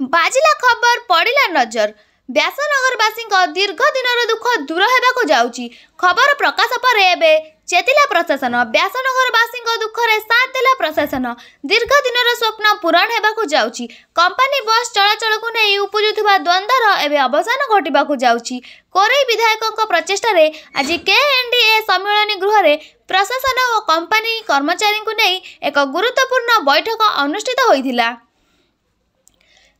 बाजिला खबर पड़िला नजर व्यासनगरवासी दीर्घ दिन दुख दूर होगा जाऊँगी। खबर प्रकाश पर एबे चेतिला प्रशासन। व्यासनगरवासी दुखरे साथ देला प्रशासन। दीर्घ दिन स्वप्न पूरण होगा जाऊँगी। कंपनी बस चलाचल को नहीं उपजुवा द्वंद्वर एवं अवसान घटवाक जाऊँगी। कोरई विधायकों प्रचेषा आज केएनडीए सम्मेलन गृह में प्रशासन और कंपनी कर्मचारी को नहीं एक गुरुत्वपूर्ण बैठक अनुष्ठित होइथिला।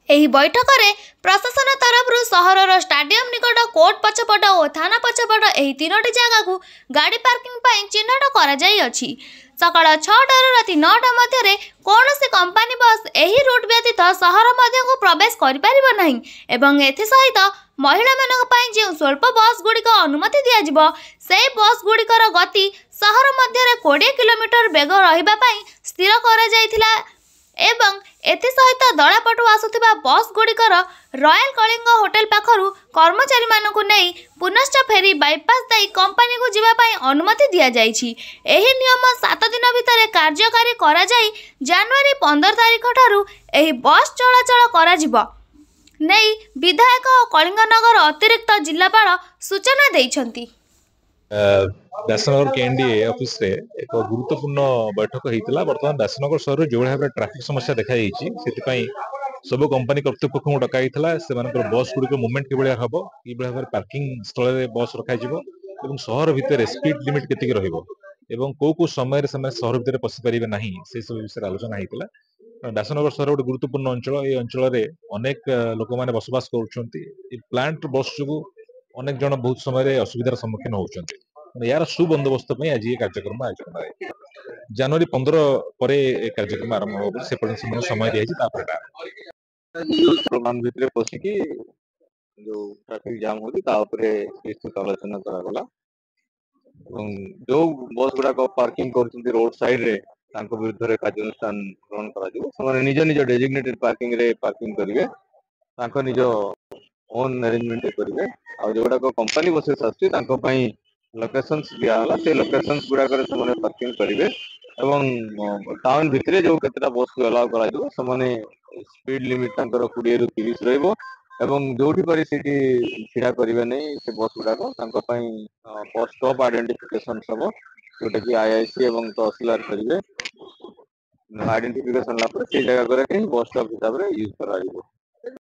एही बैठक में प्रशासन तरफ सहरर स्टाडियम निकट कोर्ट पछपट और थाना पछपट एही तीनोटी जगह को गाड़ी पार्किंग पर चिन्हट करा जाई अछि। सकाळ 6 राति 9 मध्य कौन सी कंपनी बस एही रूट व्यतीत सहर मध्य को प्रवेश कर पारिबो नहीं एवं एथि सहित महिला मानक पई जे स्वल्प बस गुड़िक अनुमति दिया जिवो से बस गुड़िकर गति सहर मध्य 20 किलोमीटर बेग रहिबा पई स्थिर करा जायथिला एवं एथि सहित दलापटु आसुथिबा बस गुड़िकर रॉयल कलिंग होटेल पाखरु कर्मचारी मानकु नहीं पुनश्च फेरी बाईपास देई कंपनी को जीवा पई अनुमति दिया जायछि। एही नियम 7 दिन भितर कार्यकारी करा जाई जनवरी 15 तारिख ठारू एही बस चलाचल करा जिवो नहीं विधायक कलिंगनगर अतिरिक्त जिलापाल सूचना दैछंती। व्यासनगर केएनडीए ऑफिस रे एक गुरुत्वपूर्ण बैठक होता। बर्तमान व्यासनगर सहर जो भाव ट्रैफिक समस्या देखा सब कंपनी कर्तृपक्ष को डकाई से बस गुड़िक मुवमेंट कि हम कि भाव पार्किंग स्थल बस रखा सहर भितर स्पीड लिमिट केतिक रही कौ समय सहर भितर पशि पारे ना से सब विषय आलोचना होता। व्यासनगर सहर गोटे गुरुत्वपूर्ण अंचल ये अंचल अनेक लोक मैंने बसवास कर प्लांट बस जो अनेक जन बहुत समय असुविधार सम्मुखीन होती। यार सुबंदोबस्त आज ये कार्यक्रम आयोजन जनवरी 15 पर कार्यक्रम आरंभ हो से समय भितर पशिकी जो ट्रैफिक जाम होती आलोचना करागला जो बस गुड़ाक पार्किंग कर रोड साइड रे विरुद्ध में कार्यानुष्ठान ग्रहण कर निज निज डेजिग्नेटेड पार्किंग रे पार्किंग करेंगे निज ओन अरेंजमेंट करेंगे आ जोड़ा कंपनी बसेस आसपाई लोकेशंस दिगला से लोकेशंस गुड़ाक पार्किंग करेंगे टाउन भितर जो केतटा बस को अलाउ कर स्पीड लिमिट 20 ରୁ 30 जो छिड़ा करेंगे नहीं से बस गुड़ाक बस स्टॉप आइडेंटिफिकेशन सब जोटा कि आईआईसी और तहसीलदार करेंगे आइडेंटिफिकेशन से जगह बस स्टॉप हिसाब से यूज कर।